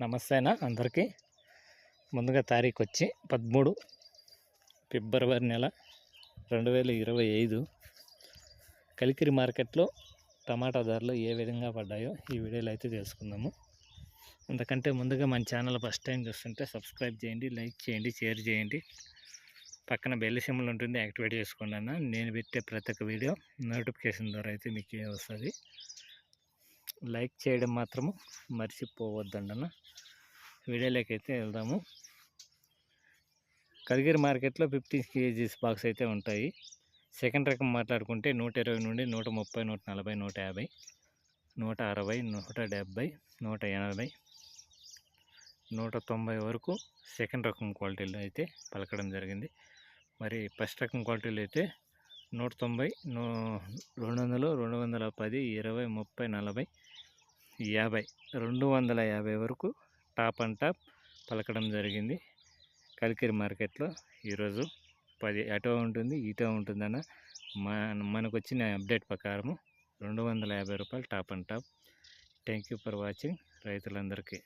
నమస్తే అన్న అందరికీ. ముందుగా తారీఖు వచ్చి 13 ఫిబ్రవరి నెల 2025. కలికిరి మార్కెట్లో టమాటా ధరలు ఏ విధంగా పడ్డాయో ఈ వీడియోలో అయితే తెలుసుకుందాము. అందుకంటే ముందుగా మన ఛానల్ ఫస్ట్ టైం చూస్తుంటే సబ్స్క్రైబ్ చేయండి, లైక్ చేయండి, షేర్ చేయండి. పక్కన బెల్ సింబల్ ఉంటుంది, యాక్టివేట్ చేసుకోండి అన్న. నేను పెట్టే ప్రతి ఒక్క వీడియో నోటిఫికేషన్ ద్వారా అయితే మీకు వస్తుంది. లైక్ చేయడం మాత్రము మర్చిపోవద్దండి అన్న. వీడియోలోకి అయితే వెళ్దాము. కలిగిరి మార్కెట్లో 50 kgs బాక్స్ అయితే ఉంటాయి. సెకండ్ రకం మాట్లాడుకుంటే 120 నుండి 130, 140, 150, 160, 170, 180, 190 వరకు సెకండ్ రకం క్వాలిటీలో అయితే పలకడం జరిగింది. మరి ఫస్ట్ రకం క్వాలిటీలో అయితే 190, 200, 210, 20, 30, 40, 50, 250 వరకు టాప్ అండ్ టాప్ పలకడం జరిగింది. కలికిరి మార్కెట్లో ఈరోజు 10 అటో ఉంటుంది ఇటో ఉంటుందన్న. మనకు వచ్చిన అప్డేట్ ప్రకారము 250 రూపాయలు top and top. Thank you for watching రైతులందరికీ.